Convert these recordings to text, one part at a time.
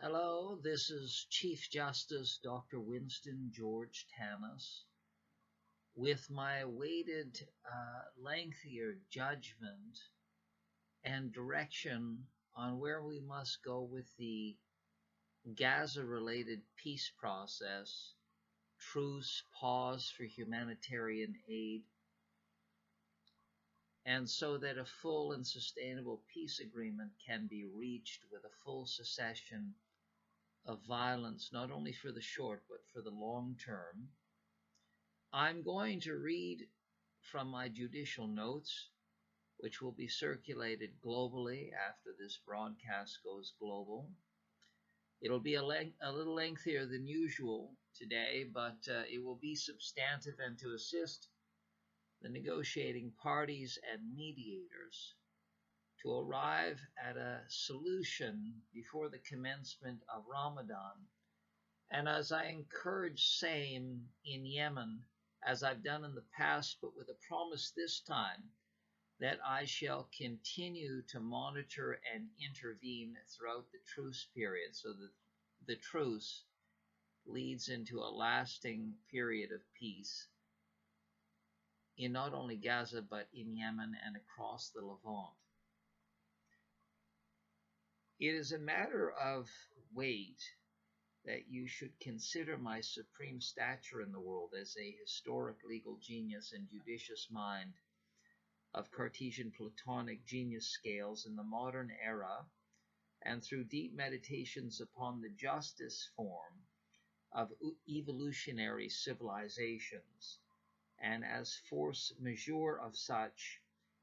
Hello, this is Chief Justice Dr. Winston George Tannis with my weighted, lengthier judgment and direction on where we must go with the Gaza-related peace process, truce, pause for humanitarian aid, and so that a full and sustainable peace agreement can be reached with a full cessation of violence, not only for the short, but for the long term. I'm going to read from my judicial notes, which will be circulated globally after this broadcast goes global. It'll be a little lengthier than usual today, but it will be substantive and to assist the negotiating parties and mediators to arrive at a solution before the commencement of Ramadan. And as I encourage same in Yemen, as I've done in the past, but with a promise this time that I shall continue to monitor and intervene throughout the truce period, so that the truce leads into a lasting period of peace in not only Gaza, but in Yemen and across the Levant. It is a matter of weight that you should consider my supreme stature in the world as a historic legal genius and judicious mind of Cartesian Platonic genius scales in the modern era, and through deep meditations upon the justice form of evolutionary civilizations, and as force majeure of such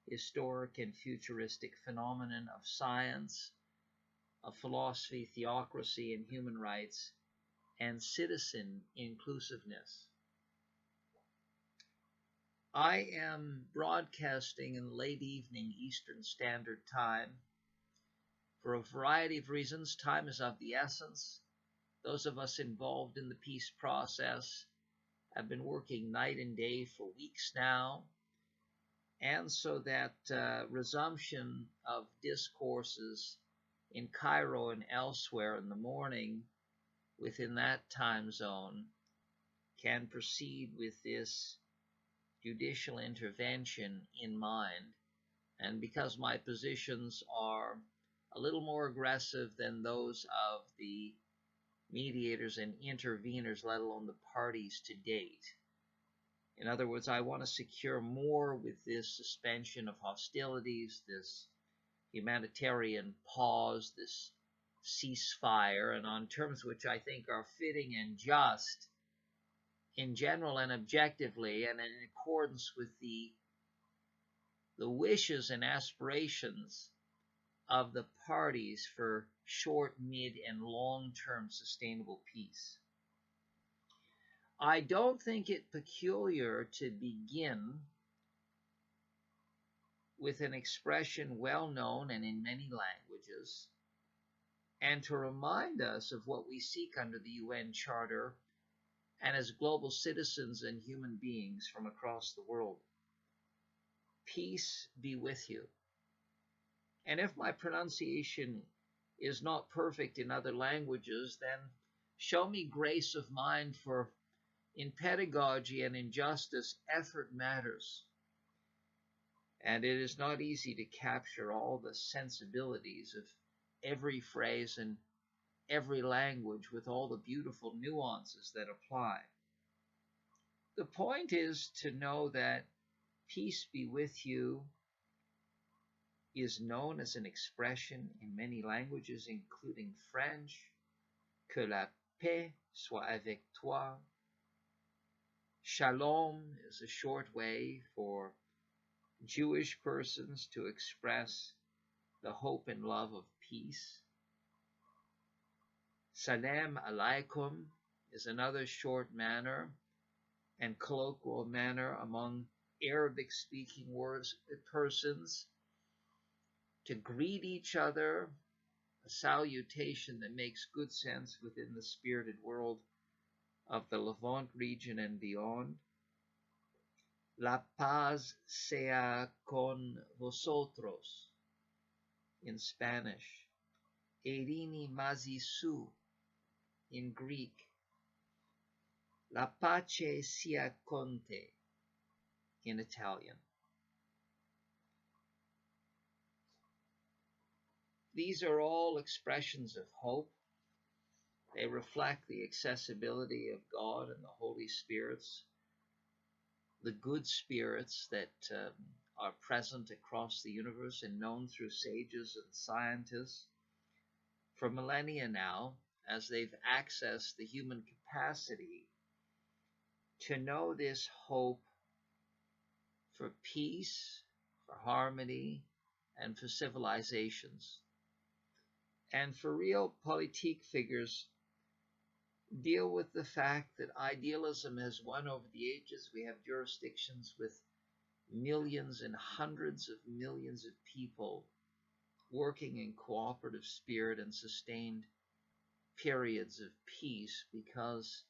historic and futuristic phenomenon of science, of philosophy, theocracy, and human rights, and citizen inclusiveness. I am broadcasting in late evening Eastern Standard Time. For a variety of reasons, time is of the essence. Those of us involved in the peace process have been working night and day for weeks now, and so that resumption of discourses in Cairo and elsewhere in the morning within that time zone can proceed with this judicial intervention in mind. And because my positions are a little more aggressive than those of the mediators and interveners, let alone the parties to date. In other words, I want to secure more with this suspension of hostilities, this humanitarian pause, this ceasefire, and on terms which I think are fitting and just in general and objectively, and in accordance with the wishes and aspirations of the parties for short, mid, and long-term sustainable peace. I don't think it peculiar to begin with an expression well known and in many languages, and to remind us of what we seek under the UN Charter and as global citizens and human beings from across the world. Peace be with you. And if my pronunciation is not perfect in other languages, then show me grace of mind, for in pedagogy and in justice, effort matters. And it is not easy to capture all the sensibilities of every phrase and every language with all the beautiful nuances that apply. The point is to know that peace be with you is known as an expression in many languages, including French, que la paix soit avec toi. Shalom is a short way for Jewish persons to express the hope and love of peace. Salam alaikum is another short manner and colloquial manner among Arabic-speaking persons to greet each other, a salutation that makes good sense within the spirited world of the Levant region and beyond. La paz sea con vosotros in Spanish. Eirini Mazisu in Greek, La pace sia con te in Italian. These are all expressions of hope. They reflect the accessibility of God and the Holy Spirits, the good spirits that are present across the universe and known through sages and scientists for millennia now, as they've accessed the human capacity to know this hope for peace, for harmony, and for civilizations. And for real politique figures, deal with the fact that idealism has won over the ages. We have jurisdictions with millions and hundreds of millions of people working in cooperative spirit and sustained periods of peace because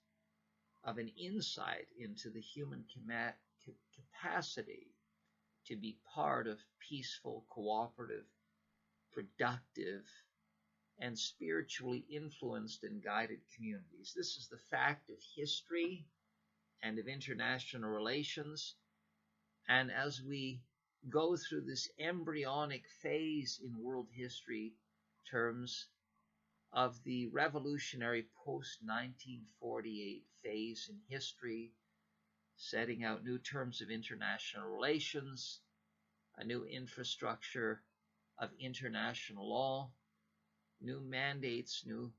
of an insight into the human capacity to be part of peaceful, cooperative, productive, and spiritually influenced and guided communities. This is the fact of history and of international relations. And as we go through this embryonic phase in world history terms of the revolutionary post-1948 phase in history, setting out new terms of international relations, a new infrastructure of international law, new mandates, new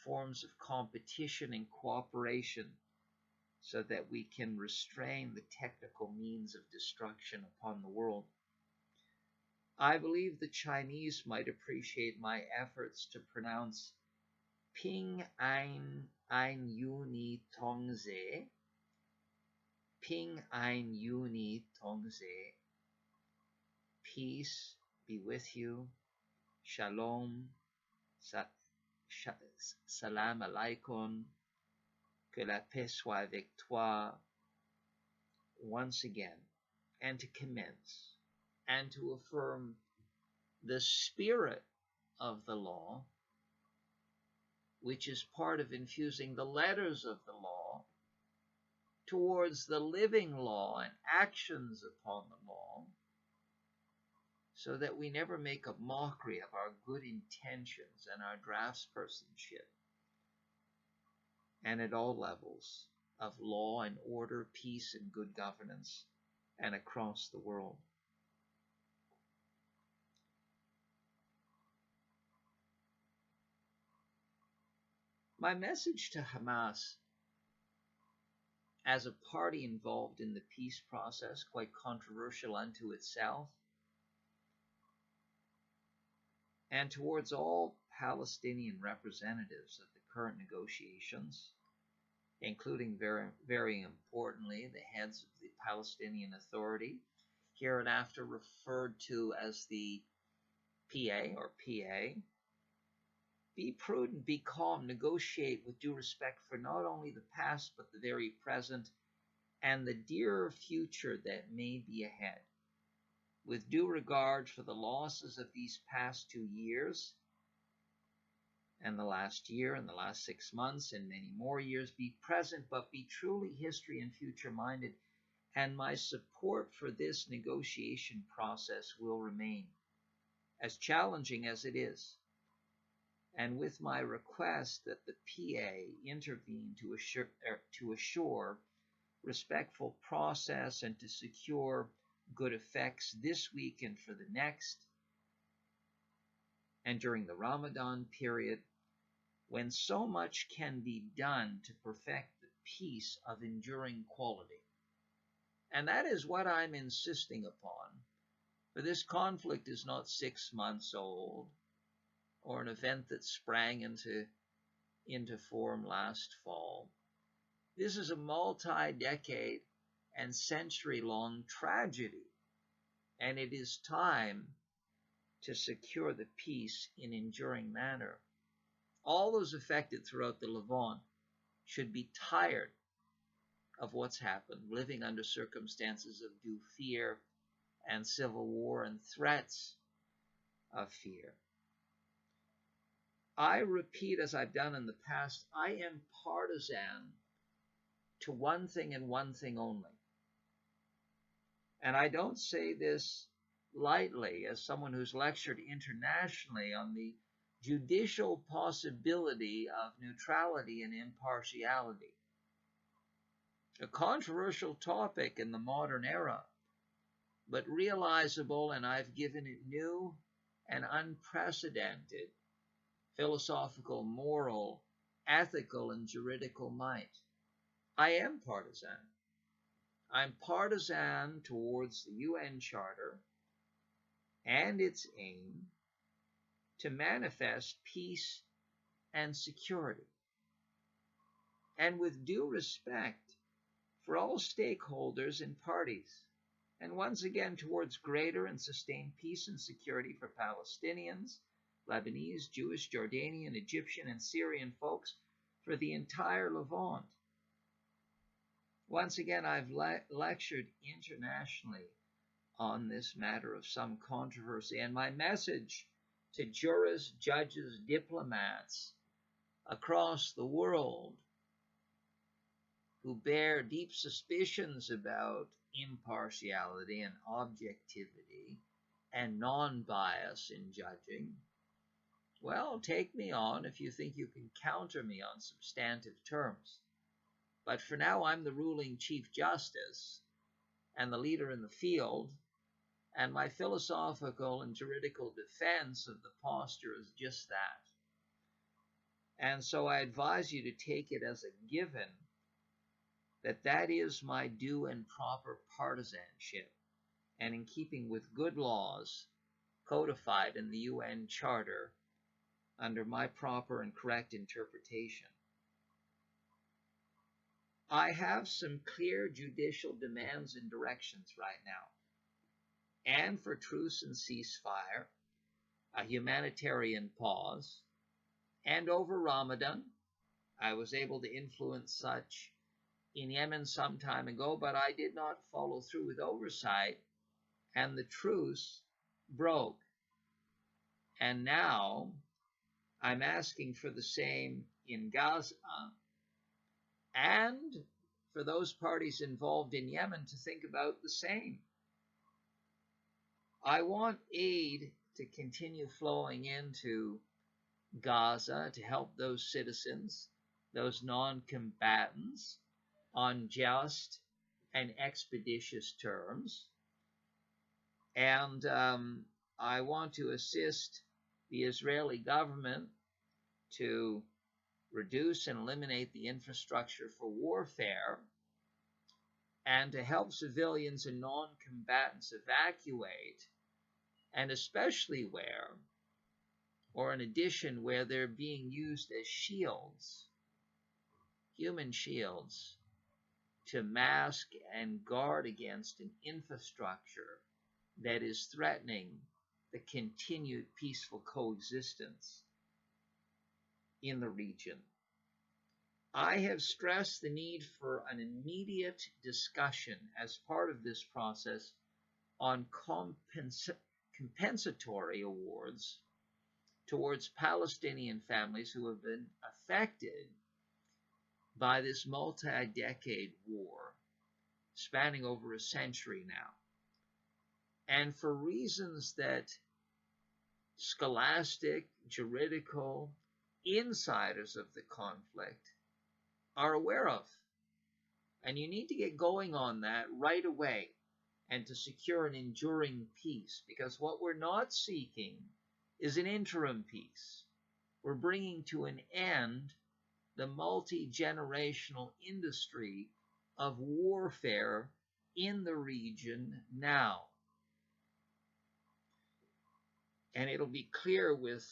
forms of competition and cooperation so that we can restrain the technical means of destruction upon the world. I believe the Chinese might appreciate my efforts to pronounce Ping Ein Yu Tongze, Ping Ein Yu Tongze, peace be with you, shalom, salam alaikum, que la paix soit avec toi, once again, and to commence, and to affirm the spirit of the law, which is part of infusing the letters of the law towards the living law and actions upon the law, so that we never make a mockery of our good intentions and our draftspersonship, and at all levels of law and order, peace and good governance, and across the world. My message to Hamas, as a party involved in the peace process, quite controversial unto itself, and towards all Palestinian representatives of the current negotiations, including very importantly the heads of the Palestinian Authority, hereinafter referred to as the PA or PA. Be prudent, be calm, negotiate with due respect for not only the past but the very present and the dearer future that may be ahead. With due regard for the losses of these past 2 years, and the last year, and the last 6 months, and many more years, be present, but be truly history and future-minded, and my support for this negotiation process will remain, as challenging as it is, and with my request that the PA intervene to assure respectful process and to secure good effects this week and for the next, and during the Ramadan period, when so much can be done to perfect the peace of enduring quality. And that is what I'm insisting upon, for this conflict is not 6 months old, or an event that sprang into form last fall. This is a multi-decade and century-long tragedy, and it is time to secure the peace in enduring manner. All those affected throughout the Levant should be tired of what's happened, living under circumstances of due fear and civil war and threats of fear. I repeat, as I've done in the past, I am partisan to one thing and one thing only. And I don't say this lightly as someone who's lectured internationally on the judicial possibility of neutrality and impartiality. A controversial topic in the modern era, but realizable, and I've given it new and unprecedented philosophical, moral, ethical, and juridical might. I am partisan. I'm partisan towards the UN Charter and its aim to manifest peace and security, and with due respect for all stakeholders and parties, and once again towards greater and sustained peace and security for Palestinians, Lebanese, Jewish, Jordanian, Egyptian, and Syrian folks, for the entire Levant. Once again, I've lectured internationally on this matter of some controversy, and my message to jurists, judges, diplomats across the world who bear deep suspicions about impartiality and objectivity and non-bias in judging, well, take me on if you think you can counter me on substantive terms. But for now, I'm the ruling Chief Justice and the leader in the field, and my philosophical and juridical defense of the posture is just that. And so I advise you to take it as a given that that is my due and proper partisanship, and in keeping with good laws codified in the UN Charter under my proper and correct interpretation. I have some clear judicial demands and directions right now, and for truce and ceasefire, a humanitarian pause, and over Ramadan. I was able to influence such in Yemen some time ago, but I did not follow through with oversight, and the truce broke. And now I'm asking for the same in Gaza, and for those parties involved in Yemen to think about the same. I want aid to continue flowing into Gaza to help those citizens, those non-combatants, on just and expeditious terms. And I want to assist the Israeli government to reduce and eliminate the infrastructure for warfare, and to help civilians and non-combatants evacuate, and especially where, or in addition, where they're being used as shields, human shields, to mask and guard against an infrastructure that is threatening the continued peaceful coexistence in the region. I have stressed the need for an immediate discussion as part of this process on compensatory awards towards Palestinian families who have been affected by this multi-decade war spanning over a century now. And for reasons that scholastic, juridical insiders of the conflict are aware of. And you need to get going on that right away, and to secure an enduring peace, because what we're not seeking is an interim peace. We're bringing to an end the multi-generational industry of warfare in the region now. And it'll be clear with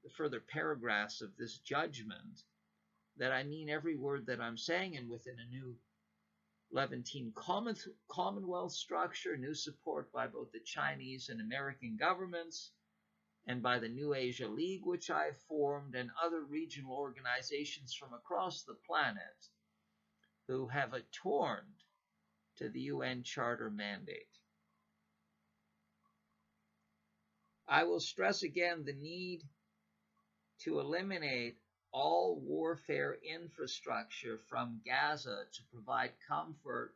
the further paragraphs of this judgment that I mean every word that I'm saying, and within a new Levantine Commonwealth structure, new support by both the Chinese and American governments, and by the New Asia League, which I formed, and other regional organizations from across the planet who have adhered to the UN Charter mandate. I will stress again the need to eliminate all warfare infrastructure from Gaza to provide comfort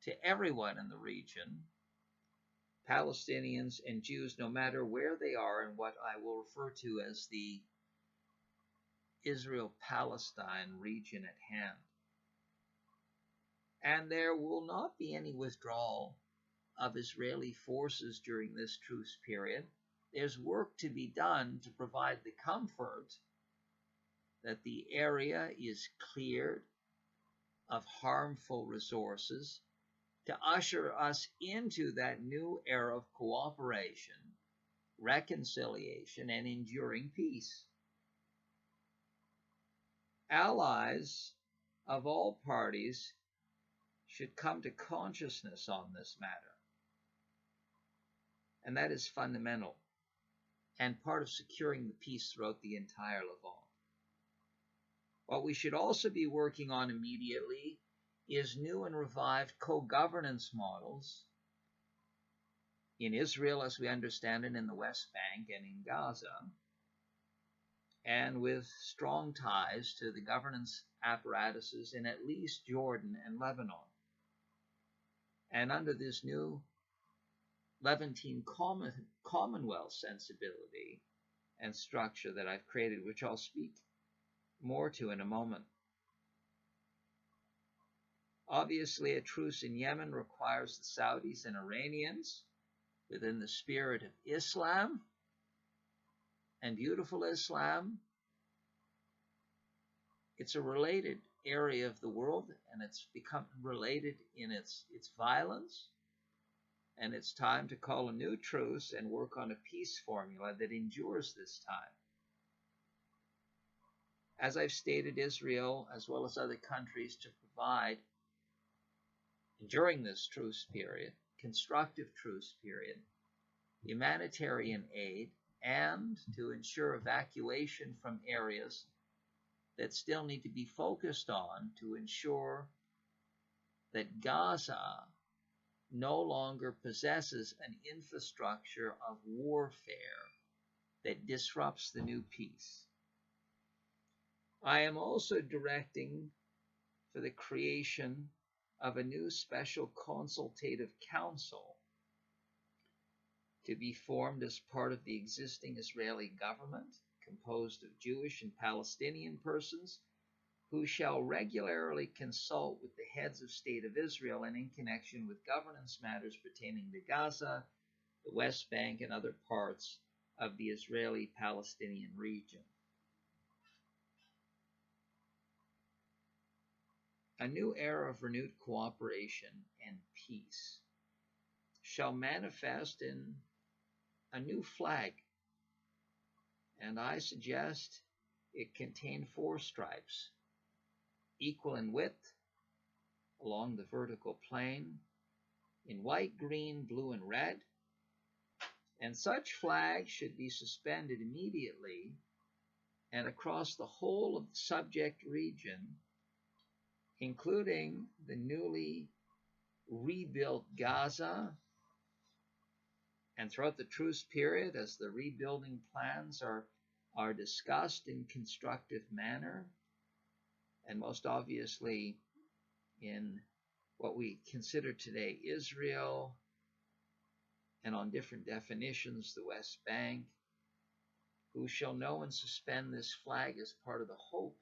to everyone in the region, Palestinians and Jews, no matter where they are in what I will refer to as the Israel-Palestine region at hand. And there will not be any withdrawal of Israeli forces during this truce period. There's work to be done to provide the comfort that the area is cleared of harmful resources, to usher us into that new era of cooperation, reconciliation, and enduring peace. Allies of all parties should come to consciousness on this matter. And that is fundamental and part of securing the peace throughout the entire Levant. What we should also be working on immediately is new and revived co-governance models in Israel, as we understand it, in the West Bank and in Gaza, and with strong ties to the governance apparatuses in at least Jordan and Lebanon. And under this new Levantine Commonwealth sensibility and structure that I've created, which I'll speak more to in a moment. Obviously, a truce in Yemen requires the Saudis and Iranians, within the spirit of Islam and beautiful Islam. It's a related area of the world, and it's become related in its violence. And it's time to call a new truce and work on a peace formula that endures this time. As I've stated, Israel, as well as other countries, to provide, during this truce period, constructive truce period, humanitarian aid, and to ensure evacuation from areas that still need to be focused on to ensure that Gaza no longer possesses an infrastructure of warfare that disrupts the new peace. I am also directing for the creation of a new special consultative council to be formed as part of the existing Israeli government, composed of Jewish and Palestinian persons, who shall regularly consult with the heads of state of Israel and in connection with governance matters pertaining to Gaza, the West Bank, and other parts of the Israeli-Palestinian region. A new era of renewed cooperation and peace shall manifest in a new flag, and I suggest it contain 4 stripes, equal in width along the vertical plane, in white, green, blue, and red, and such flag should be suspended immediately and across the whole of the subject region, including the newly rebuilt Gaza, and throughout the truce period, as the rebuilding plans are discussed in constructive manner, and most obviously in what we consider today Israel, and on different definitions, the West Bank, who shall know and suspend this flag as part of the hope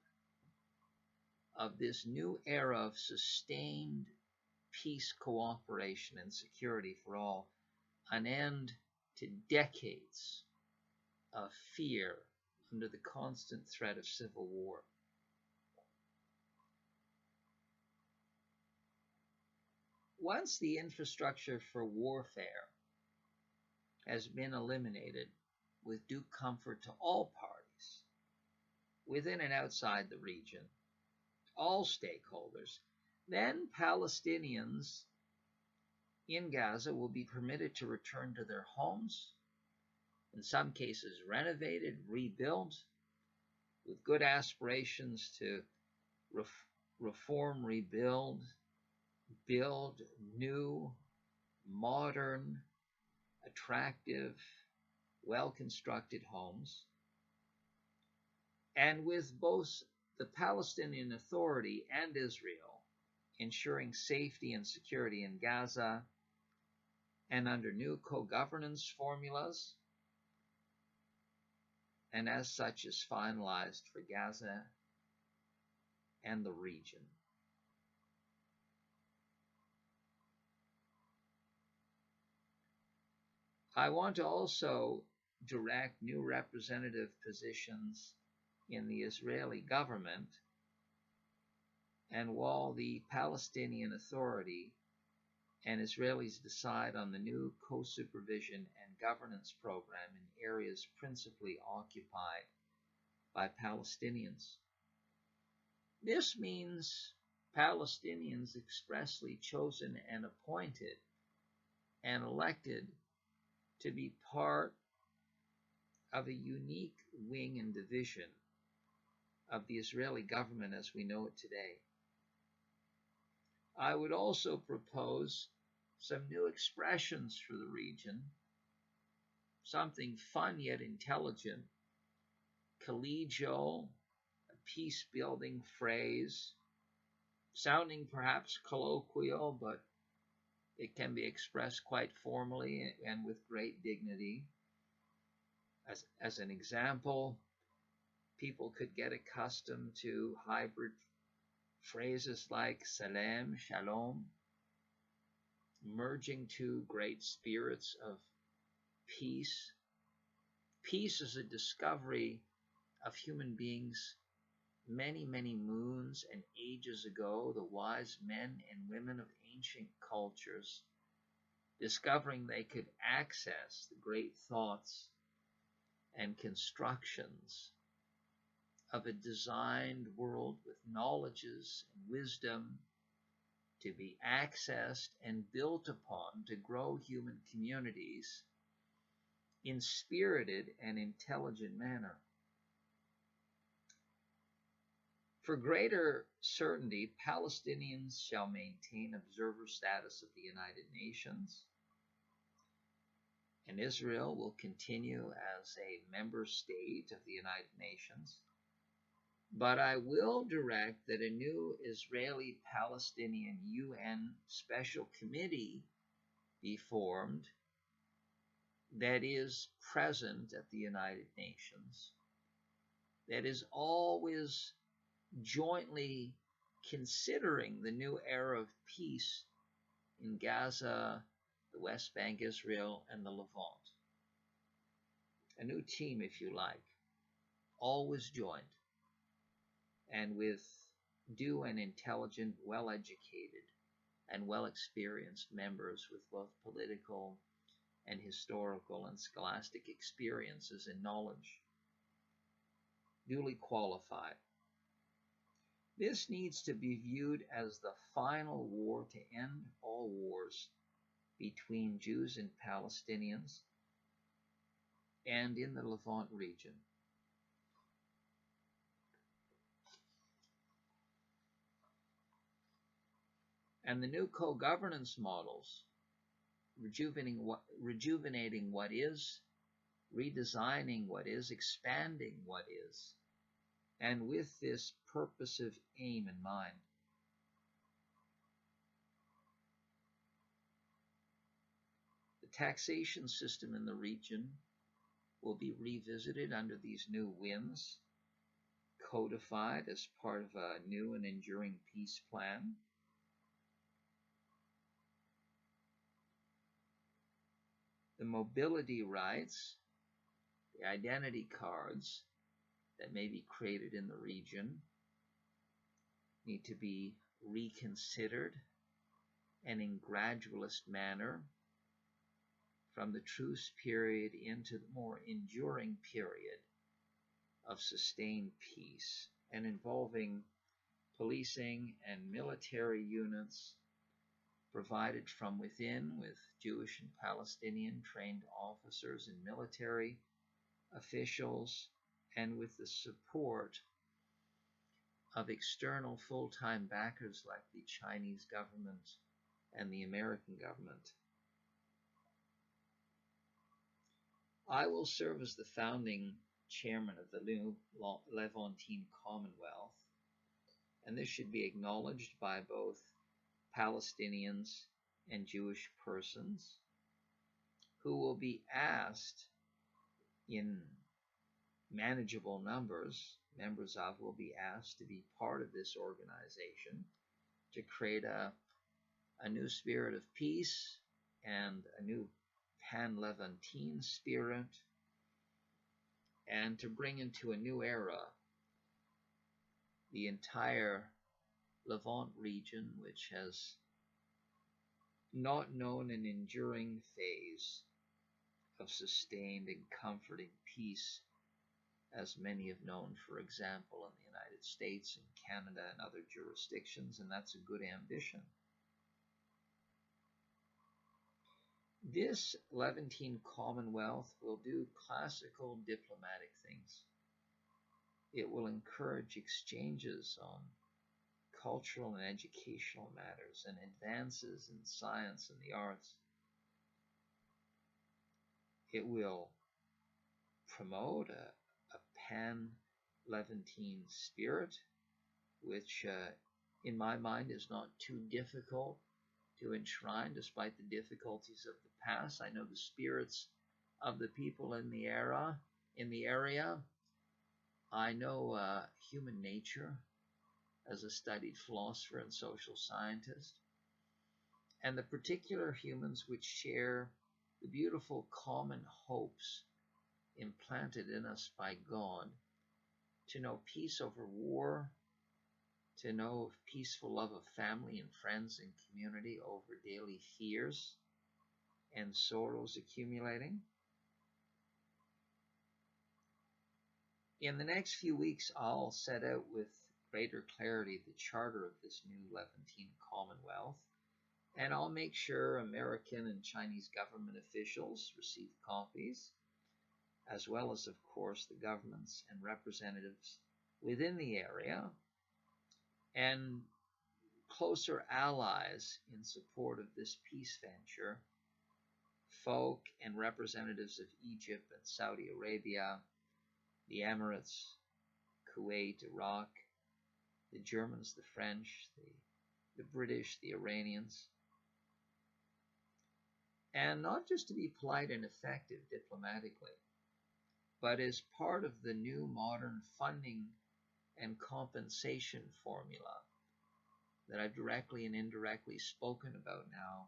of this new era of sustained peace, cooperation, and security for all, an end to decades of fear under the constant threat of civil war. Once the infrastructure for warfare has been eliminated with due comfort to all parties, within and outside the region, all stakeholders, then Palestinians in Gaza will be permitted to return to their homes, in some cases renovated, rebuilt, with good aspirations to reform, rebuild, build new, modern, attractive, well-constructed homes. and with both the Palestinian Authority and Israel ensuring safety and security in Gaza, and under new co-governance formulas, and as such is finalized for Gaza and the region. I want to also direct new representative positions in the Israeli government, and while the Palestinian Authority and Israelis decide on the new co-supervision and governance program in areas principally occupied by Palestinians. This means Palestinians expressly chosen and appointed and elected to be part of a unique wing and division of the Israeli government as we know it today. I would also propose some new expressions for the region, something fun yet intelligent, collegial, a peace-building phrase, sounding perhaps colloquial, but it can be expressed quite formally and with great dignity. As an example, people could get accustomed to hybrid phrases like salam, shalom, merging two great spirits of peace. Peace is a discovery of human beings many, many moons and ages ago, the wise men and women of ancient cultures, discovering they could access the great thoughts and constructions of a designed world with knowledges and wisdom to be accessed and built upon to grow human communities in spirited and intelligent manner. For greater certainty, Palestinians shall maintain observer status of the United Nations, and Israel will continue as a member state of the United Nations. But I will direct that a new Israeli-Palestinian UN Special Committee be formed that is present at the United Nations, that is always jointly considering the new era of peace in Gaza, the West Bank, Israel, and the Levant. A new team, if you like, always joined, and with due and intelligent, well-educated, and well-experienced members with both political and historical and scholastic experiences and knowledge, duly qualified. This needs to be viewed as the final war to end all wars between Jews and Palestinians and in the Levant region. And the new co-governance models, rejuvenating what is, redesigning what is, expanding what is, and with this purposive aim in mind. The taxation system in the region will be revisited under these new winds, codified as part of a new and enduring peace plan. The mobility rights, the identity cards that may be created in the region need to be reconsidered and in gradualist manner from the truce period into the more enduring period of sustained peace, and involving policing and military units provided from within with Jewish and Palestinian trained officers and military officials, and with the support of external full-time backers like the Chinese government and the American government. I will serve as the founding chairman of the new Levantine Commonwealth, and this should be acknowledged by both Palestinians and Jewish persons, who will be asked in manageable numbers, members of will be asked to be part of this organization to create a new spirit of peace and a new pan-Levantine spirit, and to bring into a new era the entire Levant region, which has not known an enduring phase of sustained and comforting peace as many have known, for example, in the United States and Canada and other jurisdictions, and that's a good ambition. This Levantine Commonwealth will do classical diplomatic things. It will encourage exchanges on cultural and educational matters and advances in science and the arts. It will promote a pan-Levantine spirit, which in my mind is not too difficult to enshrine despite the difficulties of the past. I know the spirits of the people in the area. I know human nature as a studied philosopher and social scientist, and the particular humans which share the beautiful common hopes implanted in us by God to know peace over war, to know peaceful love of family and friends and community over daily fears and sorrows accumulating. In the next few weeks, I'll set out with greater clarity the charter of this new Levantine Commonwealth, and I'll make sure American and Chinese government officials receive copies, as well as, of course, the governments and representatives within the area and closer allies in support of this peace venture, folk and representatives of Egypt and Saudi Arabia, the Emirates, Kuwait, Iraq, the Germans, the French, the British, the Iranians, and not just to be polite and effective diplomatically, but as part of the new modern funding and compensation formula that I've directly and indirectly spoken about now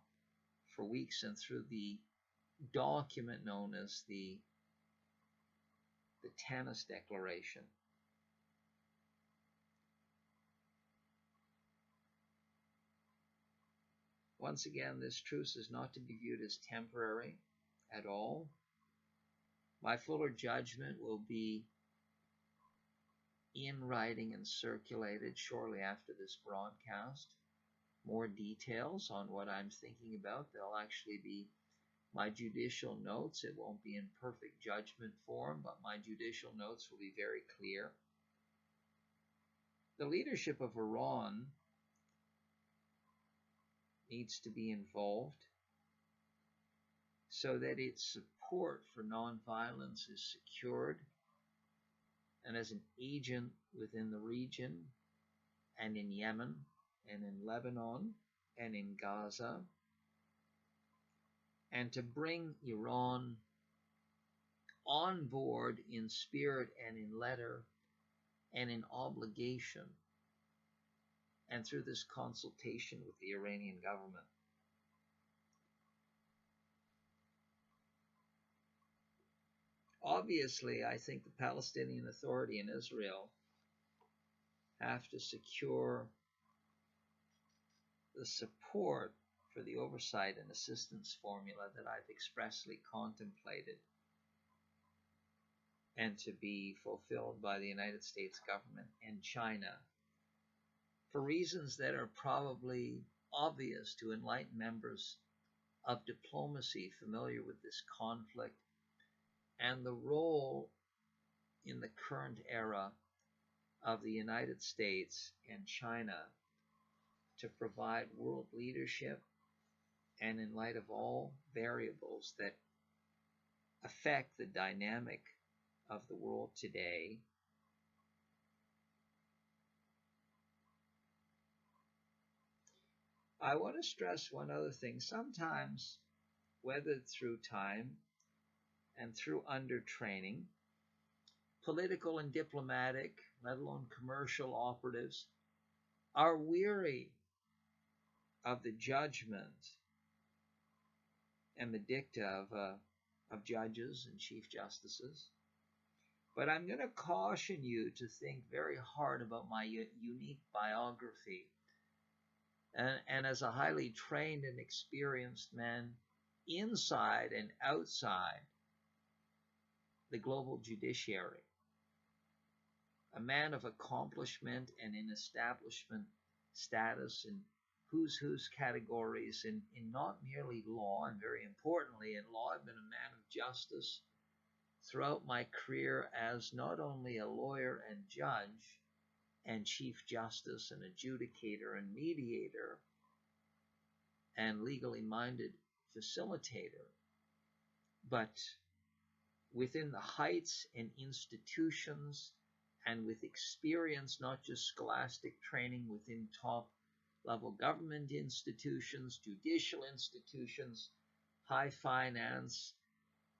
for weeks, and through the document known as the Tannis Declaration. Once again, this truce is not to be viewed as temporary at all. My fuller judgment will be in writing and circulated shortly after this broadcast. More details on what I'm thinking about. They'll actually be my judicial notes. It won't be in perfect judgment form, but my judicial notes will be very clear. The leadership of Iran needs to be involved so that its support for nonviolence is secured, and as an agent within the region and in Yemen and in Lebanon and in Gaza, and to bring Iran on board in spirit and in letter and in obligation, and through this consultation with the Iranian government. Obviously, I think the Palestinian Authority in Israel have to secure the support for the oversight and assistance formula that I've expressly contemplated, and to be fulfilled by the United States government and China, for reasons that are probably obvious to enlightened members of diplomacy familiar with this conflict and the role in the current era of the United States and China to provide world leadership, and in light of all variables that affect the dynamic of the world today. I want to stress one other thing. Sometimes, whether through time and through undertraining, political and diplomatic, let alone commercial operatives, are weary of the judgment and the dicta of judges and chief justices. But I'm going to caution you to think very hard about my unique biography. And as a highly trained and experienced man inside and outside the global judiciary, a man of accomplishment and in establishment status in who's categories in not merely law, and very importantly in law, I've been a man of justice throughout my career as not only a lawyer and judge and chief justice and adjudicator and mediator and legally minded facilitator, but within the heights and institutions and with experience, not just scholastic training within top level government institutions, judicial institutions, high finance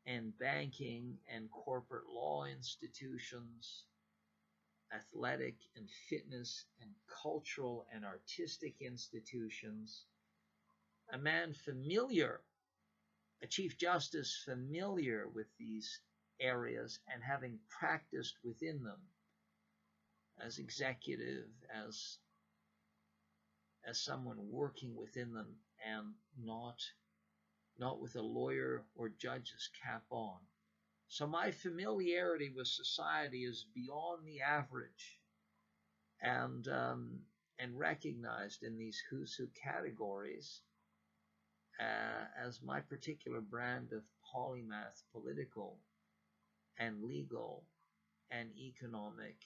and banking and corporate law institutions, athletic and fitness and cultural and artistic institutions, a man familiar, a chief justice familiar with these areas and having practiced within them as executive, as someone working within them and not with a lawyer or judge's cap on. So my familiarity with society is beyond the average and recognized in these who's who categories as my particular brand of polymath, political and legal and economic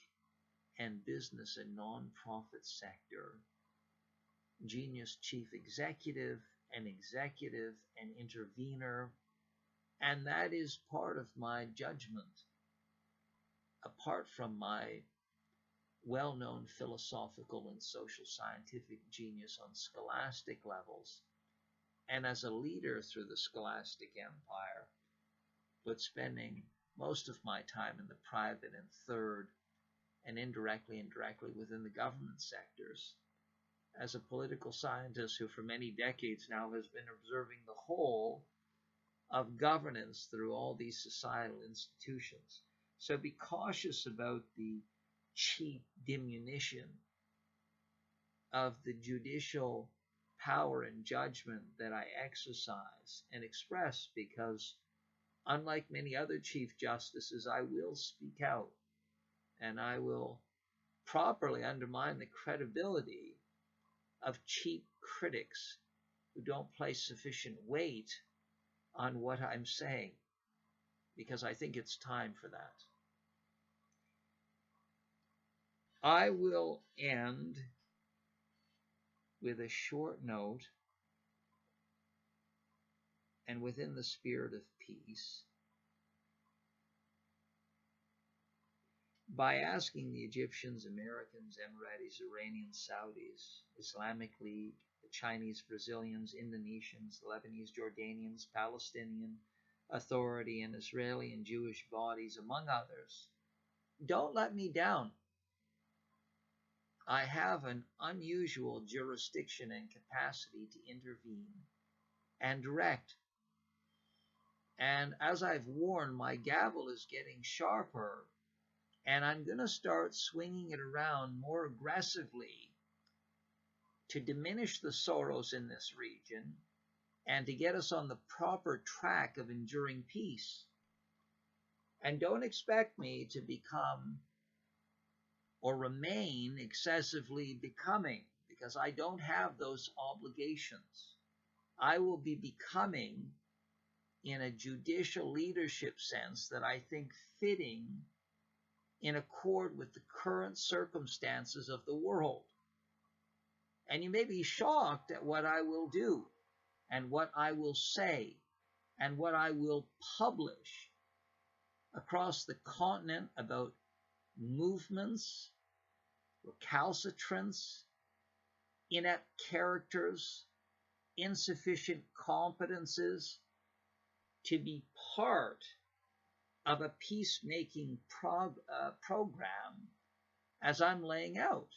and business and nonprofit sector, genius chief executive and intervener, and that is part of my judgment, apart from my well-known philosophical and social scientific genius on scholastic levels, and as a leader through the scholastic empire, but spending most of my time in the private and third, and indirectly and directly within the government sectors, as a political scientist who for many decades now has been observing the whole of governance through all these societal institutions. So be cautious about the cheap diminution of the judicial power and judgment that I exercise and express, because unlike many other chief justices, I will speak out and I will properly undermine the credibility of cheap critics who don't place sufficient weight on what I'm saying, because I think it's time for that. I will end with a short note, and within the spirit of peace, by asking the Egyptians, Americans, Emiratis, Iranians, Saudis, Islamic League, the Chinese, Brazilians, Indonesians, Lebanese, Jordanians, Palestinian Authority, and Israeli and Jewish bodies, among others, don't let me down. I have an unusual jurisdiction and capacity to intervene and direct. And as I've warned, my gavel is getting sharper, and I'm going to start swinging it around more aggressively to diminish the sorrows in this region and to get us on the proper track of enduring peace. And don't expect me to become or remain excessively becoming, because I don't have those obligations. I will be becoming in a judicial leadership sense that I think fitting in accord with the current circumstances of the world. And you may be shocked at what I will do and what I will say and what I will publish across the continent about movements, recalcitrance, inept characters, insufficient competences to be part of a peacemaking program as I'm laying out.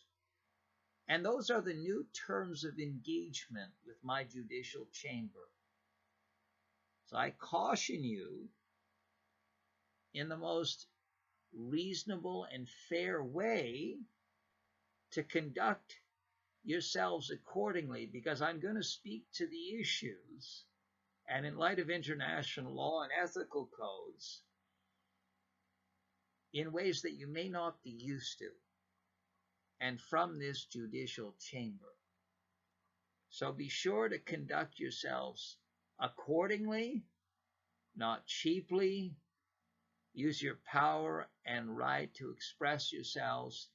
And those are the new terms of engagement with my judicial chamber. So I caution you in the most reasonable and fair way to conduct yourselves accordingly, because I'm going to speak to the issues, and in light of international law and ethical codes, in ways that you may not be used to, and from this judicial chamber. So be sure to conduct yourselves accordingly, not cheaply. Use your power and right to express yourselves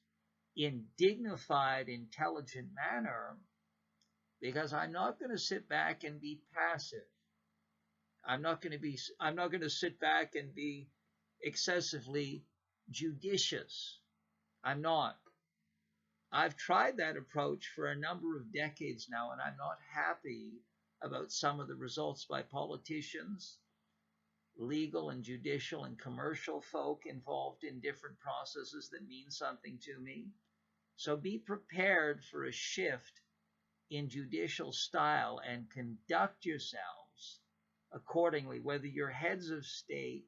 in dignified, intelligent manner, because I'm not going to sit back and be passive. I'm not going to sit back and be excessively judicious. I'm not. I've tried that approach for a number of decades now, and I'm not happy about some of the results by politicians, legal and judicial and commercial folk involved in different processes that mean something to me. So be prepared for a shift in judicial style and conduct yourselves accordingly, whether you're heads of state,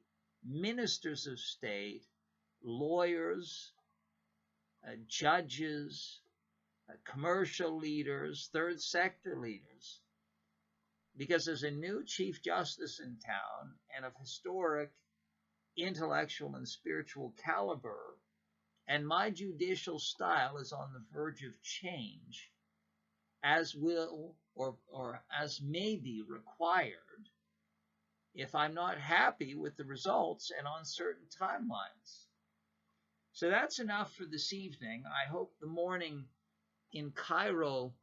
ministers of state, lawyers, judges, commercial leaders, third sector leaders. Because there's a new Chief Justice in town, and of historic intellectual and spiritual caliber, and my judicial style is on the verge of change, as will or as may be required if I'm not happy with the results and on certain timelines. So that's enough for this evening. I hope the morning in Cairo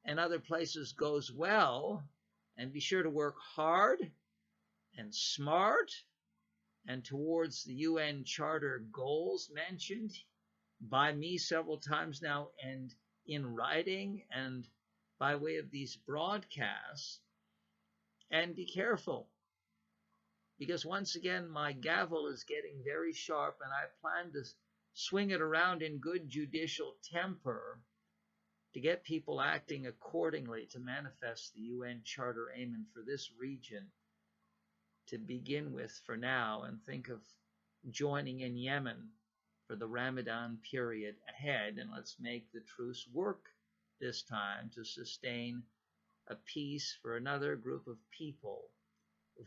and other places goes well, and be sure to work hard and smart and towards the UN Charter goals mentioned by me several times now and in writing and by way of these broadcasts. And be careful, because once again my gavel is getting very sharp, and I plan to swing it around in good judicial temper to get people acting accordingly to manifest the UN Charter aim for this region to begin with for now, and think of joining in Yemen for the Ramadan period ahead. And let's make the truce work this time to sustain a peace for another group of people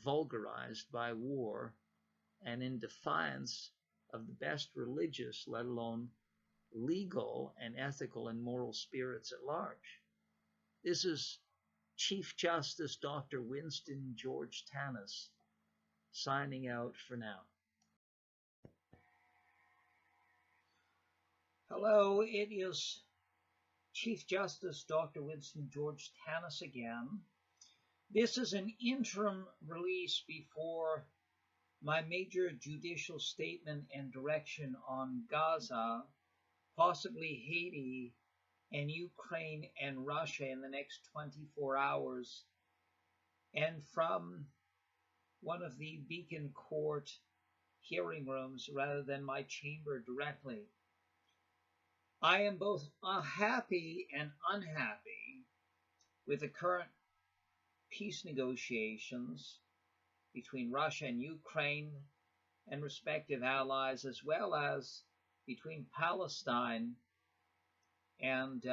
vulgarized by war and in defiance of the best religious, let alone legal and ethical and moral spirits at large. This is Chief Justice Dr. Winston George Tannis signing out for now. Hello, it is Chief Justice Dr. Winston George Tannis again. This is an interim release before my major judicial statement and direction on Gaza, possibly Haiti and Ukraine and Russia in the next 24 hours, and from one of the Beacon Court hearing rooms rather than my chamber directly. I am both happy and unhappy with the current peace negotiations between Russia and Ukraine and respective allies, as well as between Palestine and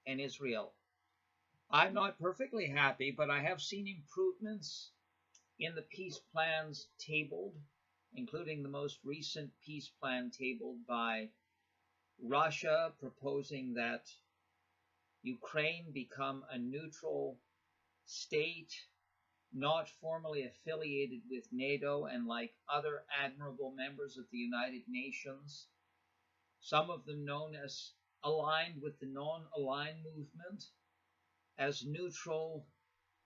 Israel. I'm not perfectly happy, but I have seen improvements in the peace plans tabled, including the most recent peace plan tabled by Russia, proposing that Ukraine become a neutral state, not formally affiliated with NATO, and like other admirable members of the United Nations, some of them known as aligned with the non-aligned movement, as neutral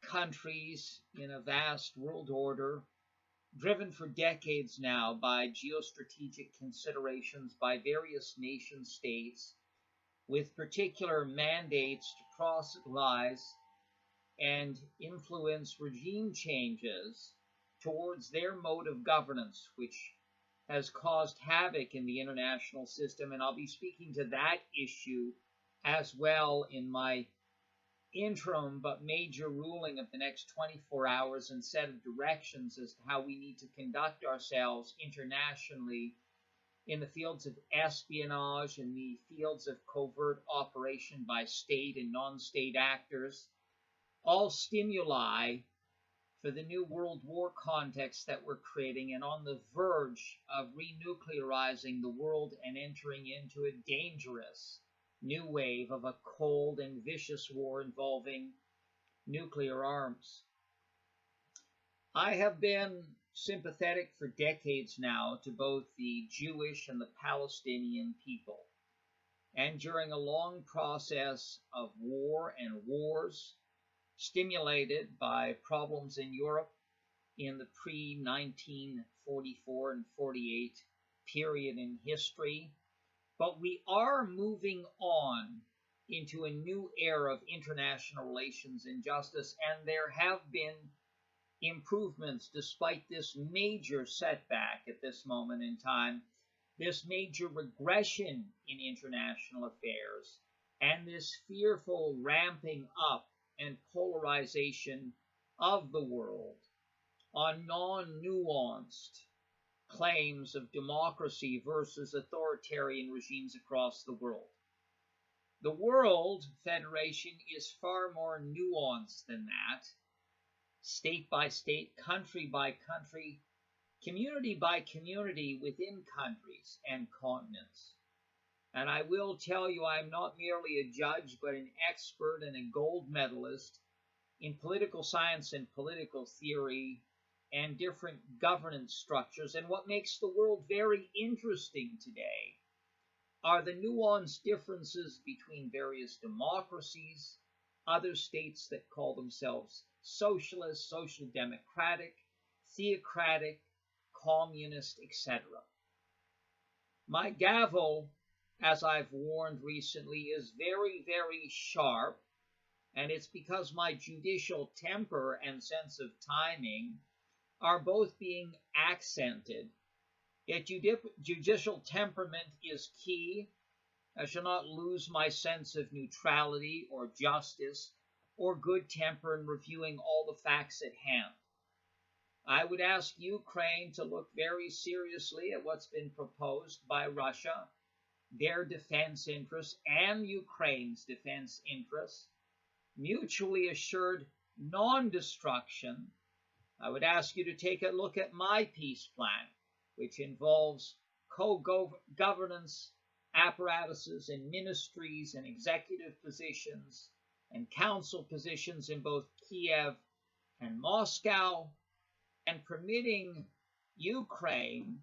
countries in a vast world order, driven for decades now by geostrategic considerations by various nation states with particular mandates to proselytize and influence regime changes towards their mode of governance, which has caused havoc in the international system. And I'll be speaking to that issue as well in my interim but major ruling of the next 24 hours and set of directions as to how we need to conduct ourselves internationally in the fields of espionage, in the fields of covert operation by state and non-state actors, all stimuli for the new World War context that we're creating and on the verge of renuclearizing the world and entering into a dangerous new wave of a cold and vicious war involving nuclear arms. I have been sympathetic for decades now to both the Jewish and the Palestinian people. And during a long process of war and wars, stimulated by problems in Europe in the pre-1944 and 48 period in history, but we are moving on into a new era of international relations and justice, and there have been improvements despite this major setback at this moment in time, this major regression in international affairs, and this fearful ramping up and polarization of the world on non-nuanced claims of democracy versus authoritarian regimes across the world. The World Federation is far more nuanced than that, state by state, country by country, community by community within countries and continents. And I will tell you, I'm not merely a judge, but an expert and a gold medalist in political science and political theory and different governance structures. And what makes the world very interesting today are the nuanced differences between various democracies, other states that call themselves socialist, social democratic, theocratic, communist, etc. My gavel, as I've warned recently, is very, very sharp, and it's because my judicial temper and sense of timing are both being accented. Yet judicial temperament is key. I shall not lose my sense of neutrality or justice or good temper in reviewing all the facts at hand. I would ask Ukraine to look very seriously at what's been proposed by Russia, their defense interests and Ukraine's defense interests, mutually assured non-destruction. I would ask you to take a look at my peace plan, which involves co-governance apparatuses and ministries and executive positions and council positions in both Kiev and Moscow, and permitting Ukraine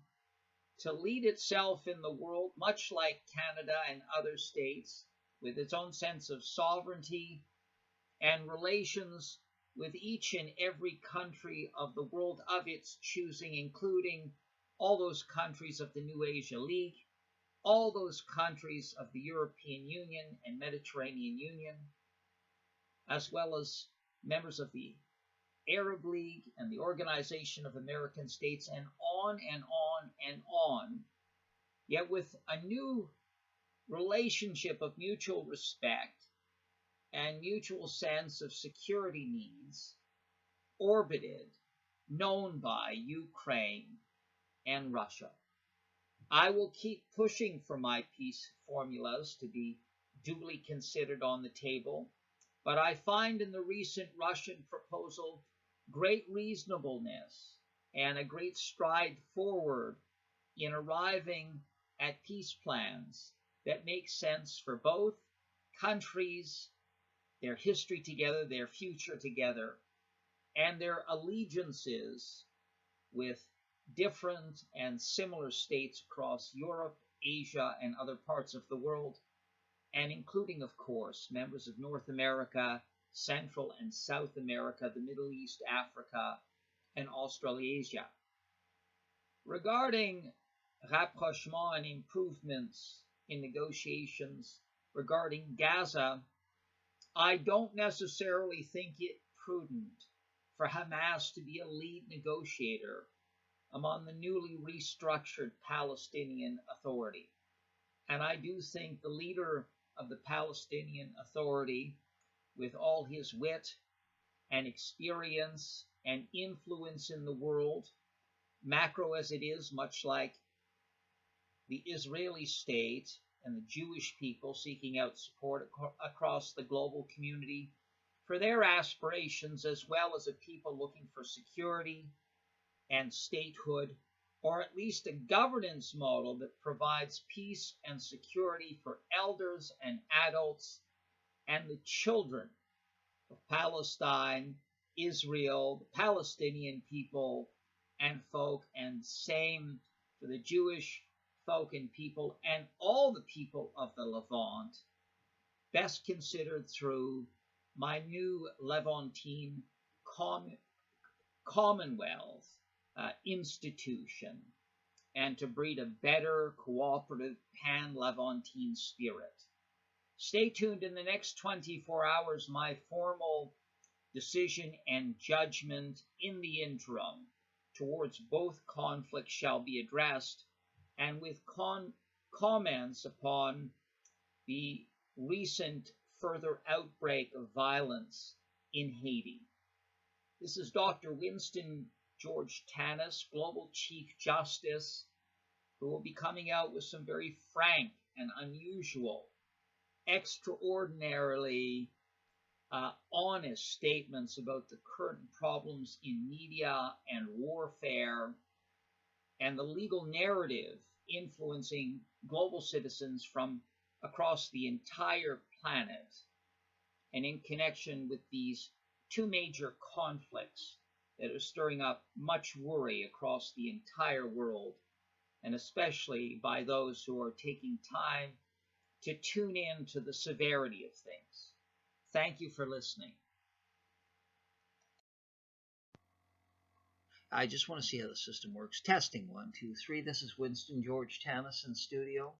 to lead itself in the world, much like Canada and other states, with its own sense of sovereignty and relations with each and every country of the world of its choosing, including all those countries of the New Asia League, all those countries of the European Union and Mediterranean Union, as well as members of the Arab League and the Organization of American States, and on and on and on, yet with a new relationship of mutual respect and mutual sense of security needs, orbited, known by Ukraine and Russia. I will keep pushing for my peace formulas to be duly considered on the table, but I find in the recent Russian proposal great reasonableness and a great stride forward in arriving at peace plans that make sense for both countries, their history together, their future together, and their allegiances with different and similar states across Europe, Asia, and other parts of the world, and including, of course, members of North America, Central and South America, the Middle East, Africa, and Australasia. Regarding rapprochement and improvements in negotiations regarding Gaza, I don't necessarily think it prudent for Hamas to be a lead negotiator among the newly restructured Palestinian Authority. And I do think the leader of the Palestinian Authority, with all his wit and experience and influence in the world, macro as it is, much like the Israeli state and the Jewish people seeking out support across the global community for their aspirations, as well as a people looking for security and statehood, or at least a governance model that provides peace and security for elders and adults and the children of Palestine, Israel, the Palestinian people and folk, and same for the Jewish folk and people and all the people of the Levant, best considered through my new Levantine Commonwealth institution, and to breed a better cooperative pan-Levantine spirit. Stay tuned in the next 24 hours. My formal decision and judgment in the interim towards both conflicts shall be addressed, and with comments upon the recent further outbreak of violence in Haiti. This is Dr. Winston George Tannis, Global Chief Justice, who will be coming out with some very frank and unusual, extraordinarily honest statements about the current problems in media and warfare and the legal narrative influencing global citizens from across the entire planet, and in connection with these two major conflicts that are stirring up much worry across the entire world, and especially by those who are taking time to tune in to the severity of things. Thank you for listening. I just want to see how the system works. Testing 1, 2, 3. This is Winston George Tannis in studio.